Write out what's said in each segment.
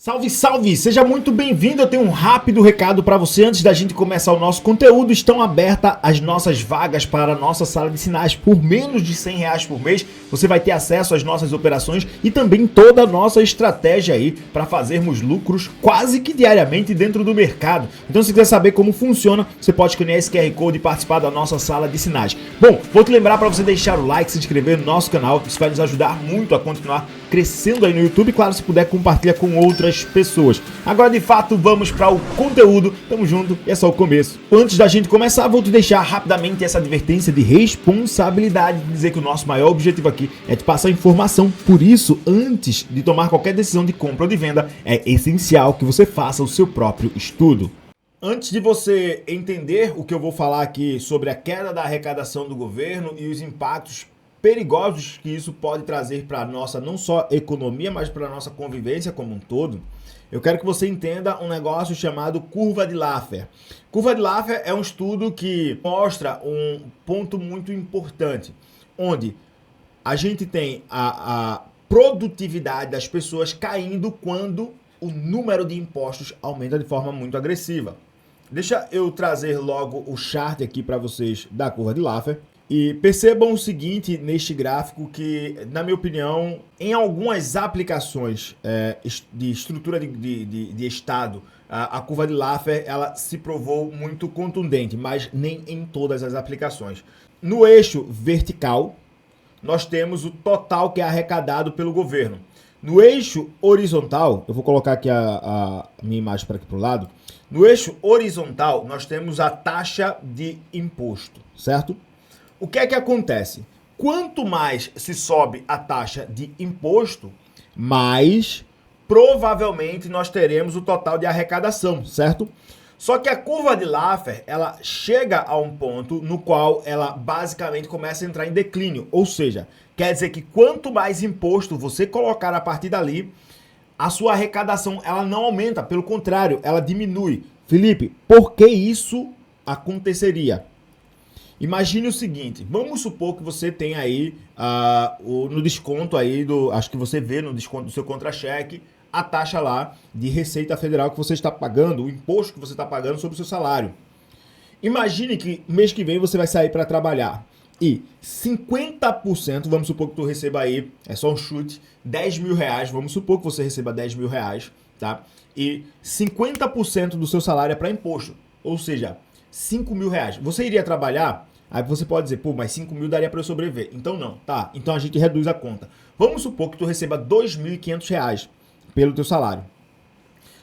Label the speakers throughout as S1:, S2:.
S1: Salve, salve! Seja muito bem-vindo. Eu tenho um rápido recado para você antes da gente começar o nosso conteúdo. Estão abertas as nossas vagas para a nossa sala de sinais. Por menos de R$100 por mês, você vai ter acesso às nossas operações e também toda a nossa estratégia aí para fazermos lucros quase que diariamente dentro do mercado. Então, se quiser saber como funciona, você pode escanear esse QR Code e participar da nossa sala de sinais. Bom, vou te lembrar para você deixar o like, se inscrever no nosso canal. Isso vai nos ajudar muito a continuar crescendo aí no YouTube. Claro, se puder, compartilha com outras pessoas. Agora, de fato, vamos para o conteúdo. Tamo junto e é só o começo. Antes da gente começar, vou te deixar rapidamente essa advertência de responsabilidade, de dizer que o nosso maior objetivo aqui é te passar informação. Por isso, antes de tomar qualquer decisão de compra ou de venda, é essencial que você faça o seu próprio estudo. Antes de você entender o que eu vou falar aqui sobre a queda da arrecadação do governo e os impactos perigosos que isso pode trazer para a nossa, não só economia, mas para a nossa convivência como um todo, eu quero que você entenda um negócio chamado curva de Laffer. Curva de Laffer é um estudo que mostra um ponto muito importante, onde a gente tem a produtividade das pessoas caindo quando o número de impostos aumenta de forma muito agressiva. Deixa eu trazer logo o chart aqui para vocês da curva de Laffer. E percebam o seguinte neste gráfico que, na minha opinião, em algumas aplicações de estrutura de Estado, a curva de Laffer ela se provou muito contundente, mas nem em todas as aplicações. No eixo vertical, nós temos o total que é arrecadado pelo governo. No eixo horizontal, eu vou colocar aqui a minha imagem para aqui para o lado. No eixo horizontal, nós temos a taxa de imposto, certo? O que é que acontece? Quanto mais se sobe a taxa de imposto, mais provavelmente nós teremos o total de arrecadação, certo? Só que a curva de Laffer, ela chega a um ponto no qual ela basicamente começa a entrar em declínio. Ou seja, quer dizer que quanto mais imposto você colocar a partir dali, a sua arrecadação ela não aumenta, pelo contrário, ela diminui. Felipe, por que isso aconteceria? Imagine o seguinte, vamos supor que você tem aí no desconto aí acho que você vê no desconto do seu contra-cheque a taxa lá de Receita Federal que você está pagando, o imposto que você está pagando sobre o seu salário. Imagine que mês que vem você vai sair para trabalhar e 50%, vamos supor que tu receba aí, é só um chute, R$10.000, vamos supor que você receba R$10.000, tá? E 50% do seu salário é para imposto, ou seja, R$5.000. Você iria trabalhar? Aí você pode dizer, pô, mas 5 mil daria para eu sobreviver. Então não, tá? Então a gente reduz a conta. Vamos supor que tu receba R$2.500 pelo teu salário.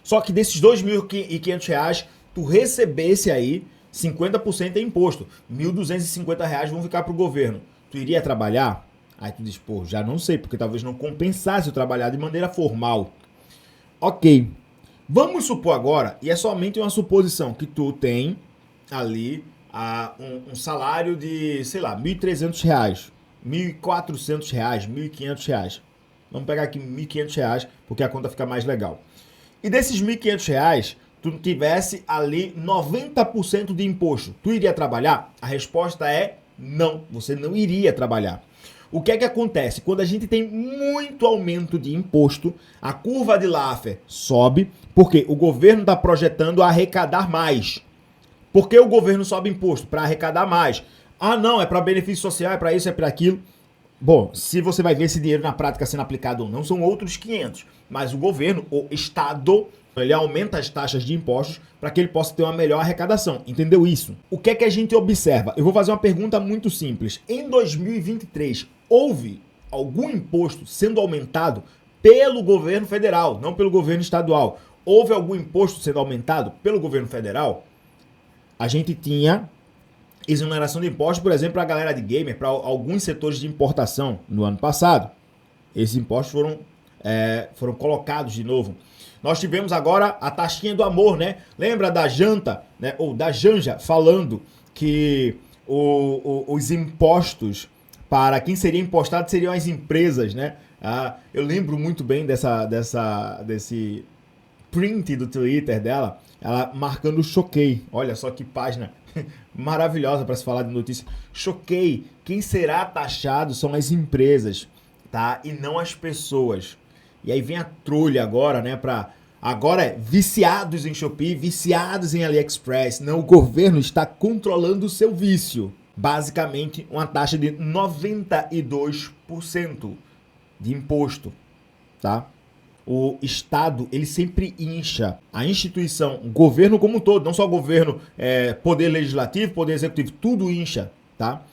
S1: Só que desses R$2.500, tu recebesse aí 50% é imposto. R$1.250 vão ficar pro governo. Tu iria trabalhar? Aí tu diz, pô, já não sei, porque talvez não compensasse eu trabalhar de maneira formal. Ok. Vamos supor agora, e é somente uma suposição, que tu tem ali um salário de, sei lá, R$1.300, R$1.400, R$1.500. Vamos pegar aqui R$1.500, porque a conta fica mais legal. E desses R$1.500, tu tivesse ali 90% de imposto. Tu iria trabalhar? A resposta é não, você não iria trabalhar. O que é que acontece? Quando a gente tem muito aumento de imposto, a curva de Laffer sobe, porque o governo está projetando arrecadar mais. Por que o governo sobe imposto? Para arrecadar mais. Ah, não, é para benefício social, é para isso, é para aquilo. Bom, se você vai ver esse dinheiro na prática sendo aplicado ou não, são outros 500. Mas o governo, o Estado, ele aumenta as taxas de impostos para que ele possa ter uma melhor arrecadação. Entendeu isso? O que é que a gente observa? Eu vou fazer uma pergunta muito simples. Em 2023, houve algum imposto sendo aumentado pelo governo federal, não pelo governo estadual? Houve algum imposto sendo aumentado pelo governo federal? A gente tinha exoneração de impostos, por exemplo, para a galera de gamer, para alguns setores de importação no ano passado. Esses impostos foram colocados de novo. Nós tivemos agora a taxinha do amor, né? Lembra da Janta, né? Ou da Janja, falando que os impostos para quem seria impostado seriam as empresas, né? Eu lembro muito bem desse print do Twitter dela, ela marcando choquei. Olha só que página maravilhosa para se falar de notícia. Choquei. Quem será taxado são as empresas, tá? E não as pessoas. E aí vem a trolha agora, né, para Agora é viciados em Shopee, viciados em AliExpress. Não, o governo está controlando o seu vício. Basicamente, uma taxa de 92% de imposto, tá? O Estado, ele sempre incha a instituição, o governo como um todo, não só o governo, poder legislativo, poder executivo, tudo incha, tá?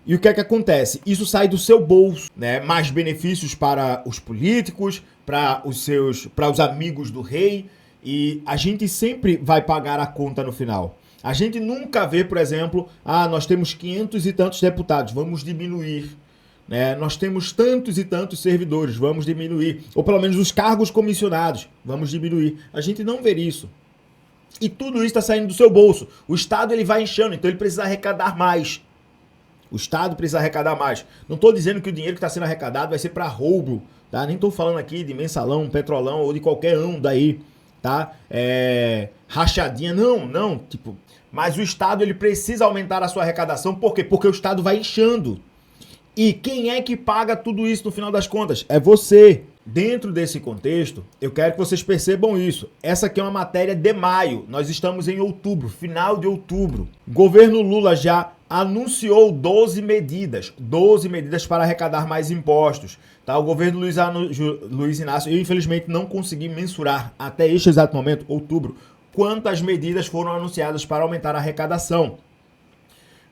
S1: E o que é que acontece? Isso sai do seu bolso, né? Mais benefícios para os políticos, para os amigos do rei, e a gente sempre vai pagar a conta no final. A gente nunca vê, por exemplo, nós temos 500 e tantos deputados, vamos diminuir. Né? Nós temos tantos e tantos servidores, vamos diminuir. Ou pelo menos os cargos comissionados, vamos diminuir. A gente não vê isso. E tudo isso está saindo do seu bolso. O Estado ele vai inchando, então ele precisa arrecadar mais. O Estado precisa arrecadar mais. Não estou dizendo que o dinheiro que está sendo arrecadado vai ser para roubo, tá? Nem estou falando aqui de mensalão, petrolão ou de qualquer um daí, tá? Rachadinha, não, tipo... Mas o Estado ele precisa aumentar a sua arrecadação, por quê? Porque o Estado vai inchando. E quem é que paga tudo isso no final das contas? É você. Dentro desse contexto, eu quero que vocês percebam isso. Essa aqui é uma matéria de maio. Nós estamos em outubro, final de outubro. O governo Lula já anunciou 12 medidas para arrecadar mais impostos. Tá? O governo Luiz Inácio, eu infelizmente não consegui mensurar até este exato momento, outubro, quantas medidas foram anunciadas para aumentar a arrecadação.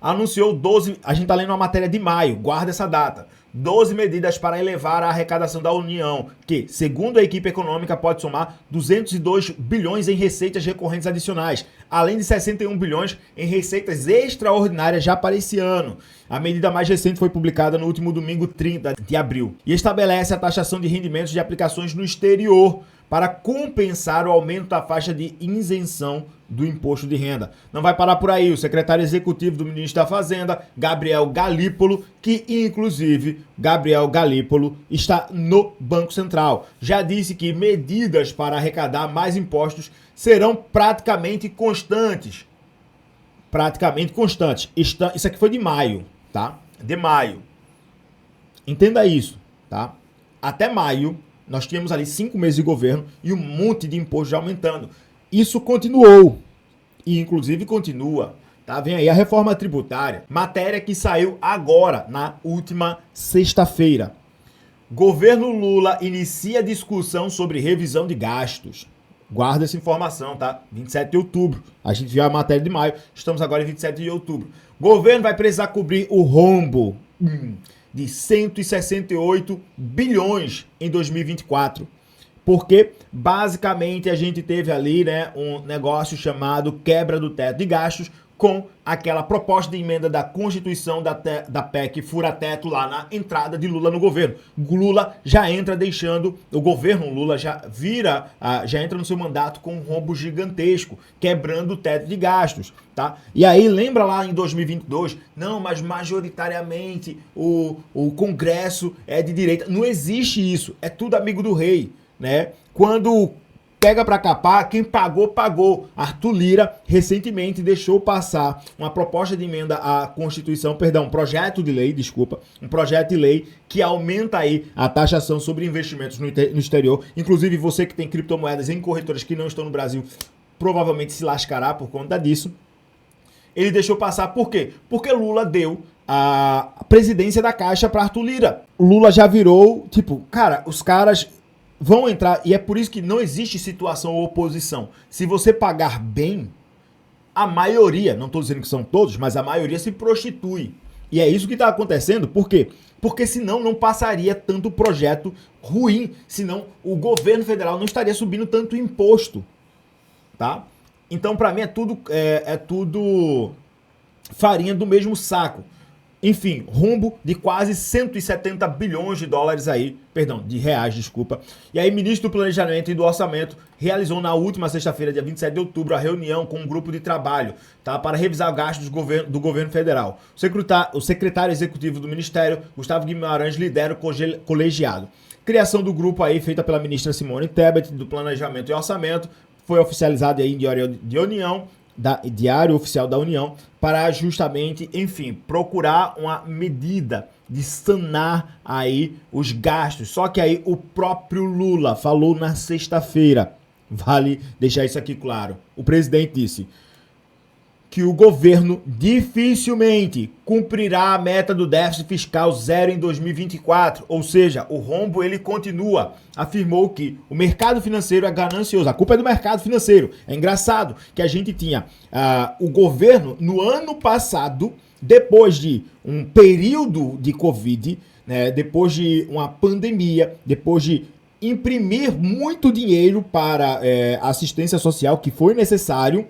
S1: Anunciou 12, a gente está lendo uma matéria de maio, guarda essa data. 12 medidas para elevar a arrecadação da União, que, segundo a equipe econômica, pode somar 202 bilhões em receitas recorrentes adicionais, além de 61 bilhões em receitas extraordinárias já para esse ano. A medida mais recente foi publicada no último domingo 30 de abril e estabelece a taxação de rendimentos de aplicações no exterior para compensar o aumento da faixa de isenção do imposto de renda. Não vai parar por aí. O secretário executivo do ministro da Fazenda, Gabriel Galípolo, que inclusive Gabriel Galípolo está no Banco Central, já disse que medidas para arrecadar mais impostos serão praticamente constantes. Praticamente constantes. Isso aqui foi de maio, tá? De maio. Entenda isso, tá? Até maio, nós tínhamos ali 5 meses de governo e um monte de imposto já aumentando. Isso continuou e inclusive continua, tá? Vem aí a reforma tributária, matéria que saiu agora, na última sexta-feira. Governo Lula inicia discussão sobre revisão de gastos. Guarda essa informação, tá? 27 de outubro. A gente viu a matéria de maio, estamos agora em 27 de outubro. Governo vai precisar cobrir o rombo de 168 bilhões em 2024. Porque, basicamente, a gente teve ali, né, um negócio chamado quebra do teto de gastos com aquela proposta de emenda da Constituição da PEC fura-teto lá na entrada de Lula no governo. Lula já entra deixando, o governo Lula já entra no seu mandato com um rombo gigantesco, quebrando o teto de gastos, tá? E aí, lembra lá em 2022, não, mas majoritariamente o Congresso é de direita. Não existe isso, é tudo amigo do rei, né? Quando pega para capar, quem pagou, pagou. Arthur Lira recentemente deixou passar uma proposta de emenda à Constituição, um projeto de lei que aumenta aí a taxação sobre investimentos no exterior. Inclusive você que tem criptomoedas em corretoras que não estão no Brasil, provavelmente se lascará por conta disso. Ele deixou passar, por quê? Porque Lula deu a presidência da Caixa para Arthur Lira. Lula já virou, cara, os caras vão entrar, e é por isso que não existe situação ou oposição. Se você pagar bem, a maioria, não estou dizendo que são todos, mas a maioria se prostitui. E é isso que está acontecendo, por quê? Porque senão não passaria tanto projeto ruim, senão o governo federal não estaria subindo tanto imposto, tá? Então, para mim, é tudo farinha do mesmo saco. Enfim, rombo de quase 170 bilhões de dólares aí, de reais, desculpa. E aí, ministro do Planejamento e do Orçamento realizou na última sexta-feira, dia 27 de outubro, a reunião com um grupo de trabalho, tá, para revisar gastos do governo federal. O secretário executivo do Ministério, Gustavo Guimarães, lidera o colegiado. Criação do grupo aí, feita pela ministra Simone Tebet, do Planejamento e Orçamento, foi oficializada aí em Diário Oficial da União, para justamente, enfim, procurar uma medida de sanar aí os gastos. Só que aí o próprio Lula falou na sexta-feira Vale deixar isso aqui claro. O presidente disse que o governo dificilmente cumprirá a meta do déficit fiscal zero em 2024, ou seja, o rombo ele continua. Afirmou que o mercado financeiro é ganancioso, a culpa é do mercado financeiro. É engraçado que a gente tinha o governo no ano passado, depois de um período de Covid, né, depois de uma pandemia, depois de imprimir muito dinheiro para assistência social que foi necessário,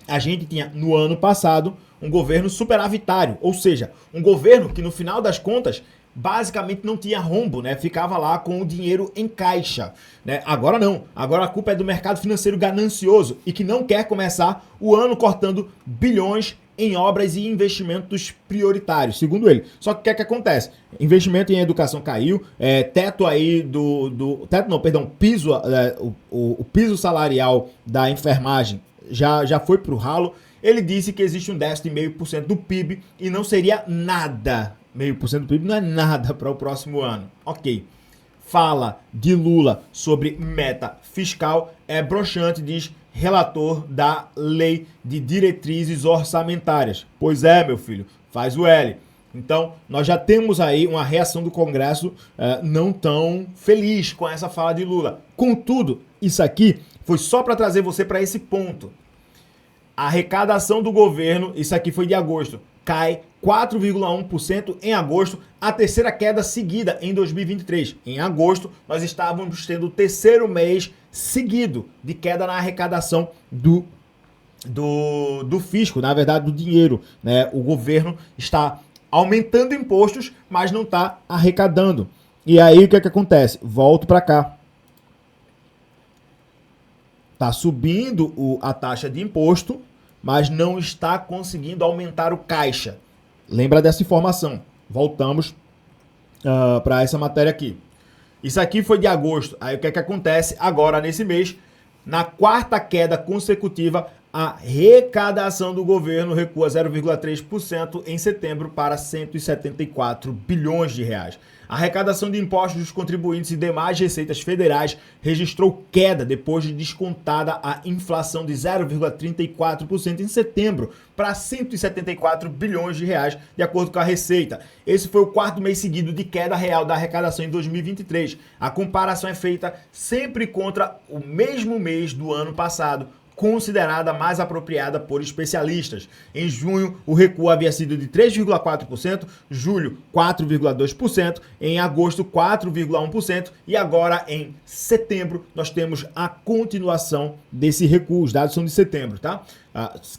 S1: a gente tinha, no ano passado, um governo superavitário, ou seja, um governo que, no final das contas, basicamente não tinha rombo, né? Ficava lá com o dinheiro em caixa, né? Agora não. Agora a culpa é do mercado financeiro ganancioso e que não quer começar o ano cortando bilhões em obras e investimentos prioritários, segundo ele. Só que o que acontece? Investimento em educação caiu, teto aí piso, o piso salarial da enfermagem já foi pro ralo. Ele disse que existe um déficit de 0,5% do PIB e não seria nada. 0,5% do PIB não é nada para o próximo ano. Ok. Fala de Lula sobre meta fiscal é broxante, diz relator da Lei de Diretrizes Orçamentárias. Pois é, meu filho, faz o L. Então, nós já temos aí uma reação do Congresso não tão feliz com essa fala de Lula. Contudo, isso aqui foi só para trazer você para esse ponto. A arrecadação do governo, isso aqui foi de agosto, cai 4,1% em agosto, a terceira queda seguida em 2023. Em agosto, nós estávamos tendo o terceiro mês seguido de queda na arrecadação do fisco, na verdade do dinheiro, né? O governo está aumentando impostos, mas não está arrecadando. E aí o que acontece? Volto para cá. Está subindo a taxa de imposto, mas não está conseguindo aumentar o caixa. Lembra dessa informação. Voltamos para essa matéria aqui. Isso aqui foi de agosto. Aí o que acontece agora nesse mês? Na quarta queda consecutiva, a arrecadação do governo recua 0,3% em setembro para 174 bilhões de reais. A arrecadação de impostos dos contribuintes e demais receitas federais registrou queda depois de descontada a inflação de 0,34% em setembro para 174 bilhões de reais, de acordo com a Receita. Esse foi o quarto mês seguido de queda real da arrecadação em 2023. A comparação é feita sempre contra o mesmo mês do ano passado, considerada mais apropriada por especialistas. Em junho, o recuo havia sido de 3,4%, julho 4,2%, em agosto 4,1% e agora em setembro nós temos a continuação desse recuo. Os dados são de setembro, tá?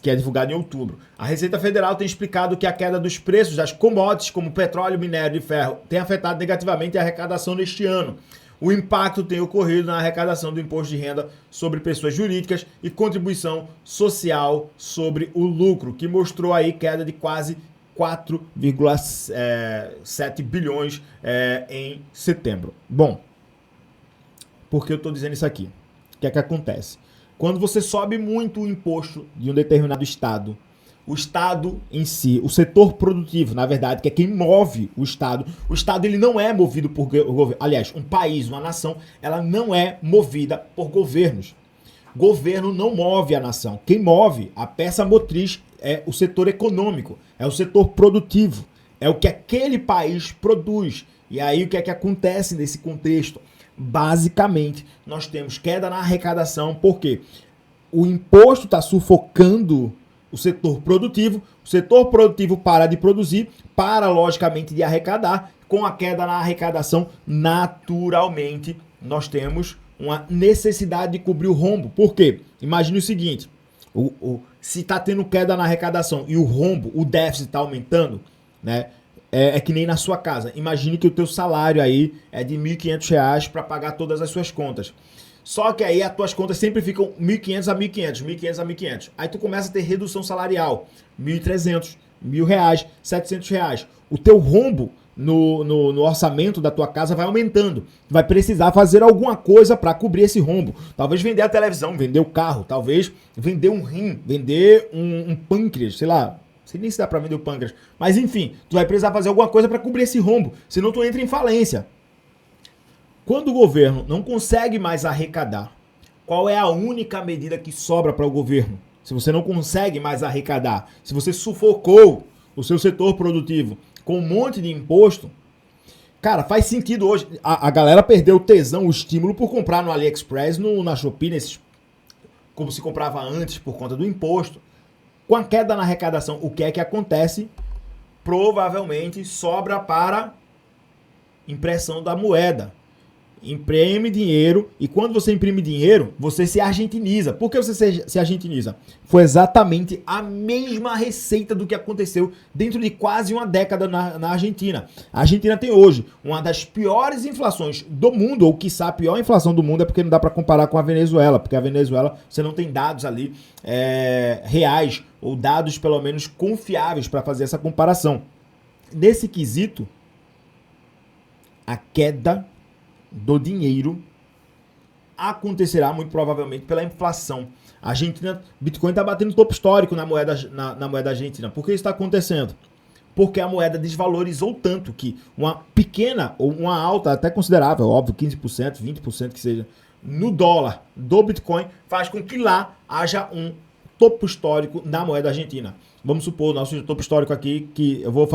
S1: Que é divulgado em outubro. A Receita Federal tem explicado que a queda dos preços das commodities como petróleo, minério e ferro tem afetado negativamente a arrecadação neste ano. O impacto tem ocorrido na arrecadação do imposto de renda sobre pessoas jurídicas e contribuição social sobre o lucro, que mostrou aí queda de quase 4,7 bilhões em setembro. Bom, por que eu estou dizendo isso aqui? O que é que acontece? Quando você sobe muito o imposto de um determinado estado, o Estado em si, o setor produtivo, na verdade, que é quem move o Estado ele não é movido por governo. Aliás, um país, uma nação, ela não é movida por governos. Governo não move a nação. Quem move a peça motriz é o setor econômico, é o setor produtivo, é o que aquele país produz. E aí o que é que acontece nesse contexto? Basicamente, nós temos queda na arrecadação, porque o imposto está sufocando o setor produtivo para de produzir, para logicamente de arrecadar. Com a queda na arrecadação, naturalmente, nós temos uma necessidade de cobrir o rombo. Por quê? Imagine o seguinte, se está tendo queda na arrecadação e o rombo, o déficit está aumentando, né? É que nem na sua casa. Imagine que o teu salário aí é de R$ 1.500 para pagar todas as suas contas. Só que aí as tuas contas sempre ficam 1.500 a 1.500, 1.500 a 1.500. Aí tu começa a ter redução salarial, 1.300, R$ 1.000, R$ 700. O teu rombo no orçamento da tua casa vai aumentando. Tu vai precisar fazer alguma coisa para cobrir esse rombo. Talvez vender a televisão, vender o carro, talvez vender um rim, vender um pâncreas, sei lá. Não sei nem se dá para vender o pâncreas. Mas enfim, tu vai precisar fazer alguma coisa para cobrir esse rombo, senão tu entra em falência. Quando o governo não consegue mais arrecadar, qual é a única medida que sobra para o governo? Se você não consegue mais arrecadar, se você sufocou o seu setor produtivo com um monte de imposto, cara, faz sentido hoje. A galera perdeu o tesão, o estímulo por comprar no AliExpress, na Shopee, como se comprava antes por conta do imposto. Com a queda na arrecadação, o que é que acontece? Provavelmente sobra para impressão da moeda. Imprime dinheiro, e quando você imprime dinheiro, você se argentiniza. Por que você se argentiniza? Foi exatamente a mesma receita do que aconteceu dentro de quase uma década na Argentina. A Argentina tem hoje uma das piores inflações do mundo, ou quiçá a pior inflação do mundo, é porque não dá para comparar com a Venezuela, porque a Venezuela você não tem dados ali reais, ou dados pelo menos confiáveis para fazer essa comparação. Nesse quesito, a queda do dinheiro acontecerá muito provavelmente pela inflação. A Argentina, Bitcoin está batendo topo histórico na moeda argentina. Por que isso está acontecendo? Porque a moeda desvalorizou tanto que uma pequena ou uma alta, até considerável, óbvio, 15%, 20% que seja, no dólar do Bitcoin, faz com que lá haja um topo histórico na moeda argentina. Vamos supor, o nosso topo histórico aqui, que eu vou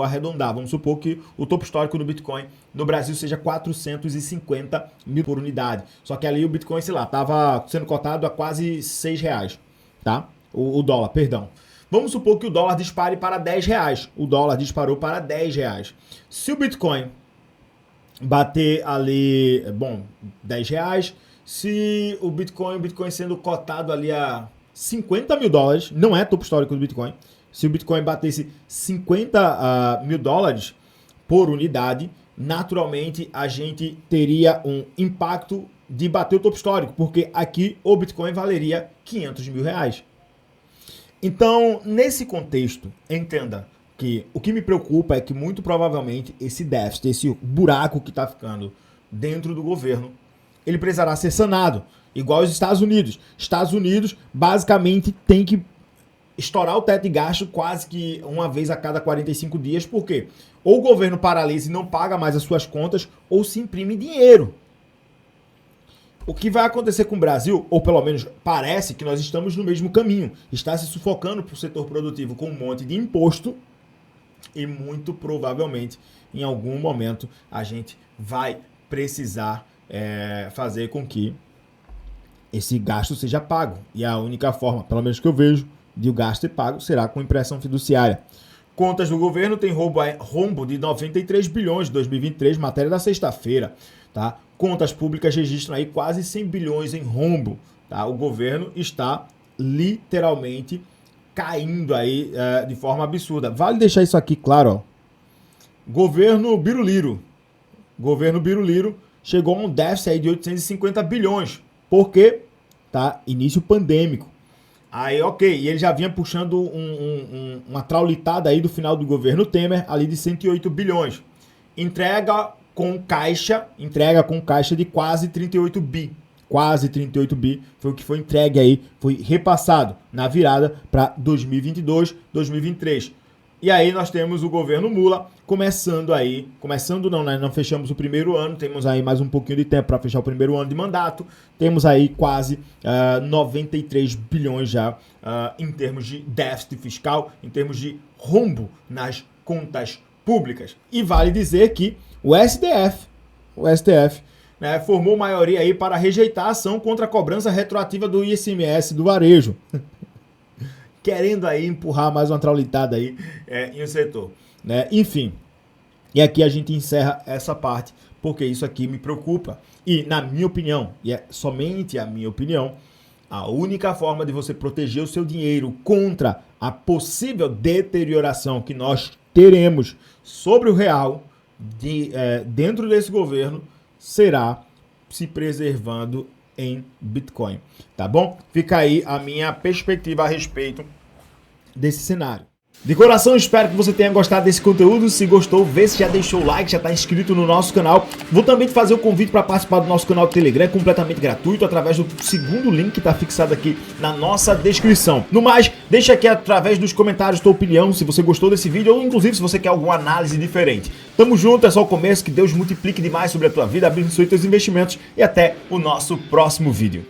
S1: arredondar, vamos supor que o topo histórico do Bitcoin no Brasil seja 450 mil por unidade. Só que ali o Bitcoin, sei lá, estava sendo cotado a quase R$6, tá? O dólar, perdão. Vamos supor que o dólar dispare para R$10. O dólar disparou para R$10. Se o Bitcoin bater ali, R$10, se o Bitcoin sendo cotado ali a $50 mil, não é topo histórico do Bitcoin. Se o Bitcoin batesse $50 mil por unidade, naturalmente a gente teria um impacto de bater o topo histórico, porque aqui o Bitcoin valeria R$500 mil. Então, nesse contexto, entenda que o que me preocupa é que muito provavelmente esse déficit, esse buraco que está ficando dentro do governo, ele precisará ser sanado. Igual os Estados Unidos. Estados Unidos, basicamente, tem que estourar o teto de gasto quase que uma vez a cada 45 dias. Por quê? Ou o governo paralisa e não paga mais as suas contas, ou se imprime dinheiro. O que vai acontecer com o Brasil, ou pelo menos parece que nós estamos no mesmo caminho. Está se sufocando para o setor produtivo com um monte de imposto e muito provavelmente, em algum momento, a gente vai precisar fazer com que esse gasto seja pago. E a única forma, pelo menos que eu vejo, de o gasto ser pago será com impressão fiduciária. Contas do governo tem rombo de 93 bilhões em 2023, matéria da sexta-feira. Tá? Contas públicas registram aí quase 100 bilhões em rombo. Tá? O governo está literalmente caindo aí de forma absurda. Vale deixar isso aqui claro. Ó. Governo Biruliro chegou a um déficit aí de 850 bilhões. Por quê? Tá? Início pandêmico. Aí, ok. E ele já vinha puxando uma traulitada aí do final do governo Temer, ali de 108 bilhões. Entrega com caixa de quase 38 bi. Quase 38 bi foi o que foi entregue aí, foi repassado na virada para 2022, 2023. E aí nós temos o governo Lula não fechamos o primeiro ano, temos aí mais um pouquinho de tempo para fechar o primeiro ano de mandato, temos aí quase 93 bilhões já em termos de déficit fiscal, em termos de rombo nas contas públicas. E vale dizer que o STF, formou maioria aí para rejeitar a ação contra a cobrança retroativa do ICMS do varejo. Querendo aí empurrar mais uma traulitada aí em um setor. Né? Enfim, e aqui a gente encerra essa parte, porque isso aqui me preocupa. E na minha opinião, e é somente a minha opinião, a única forma de você proteger o seu dinheiro contra a possível deterioração que nós teremos sobre o real dentro desse governo será se preservando em Bitcoin, tá bom? Fica aí a minha perspectiva a respeito desse cenário. De coração, espero que você tenha gostado desse conteúdo. Se gostou, vê se já deixou o like, já está inscrito no nosso canal. Vou também te fazer o convite para participar do nosso canal do Telegram, completamente gratuito, através do segundo link que está fixado aqui na nossa descrição. No mais, deixa aqui através dos comentários tua opinião, se você gostou desse vídeo, ou inclusive se você quer alguma análise diferente. Tamo junto, é só o começo, que Deus multiplique demais sobre a tua vida, abençoe teus investimentos e até o nosso próximo vídeo.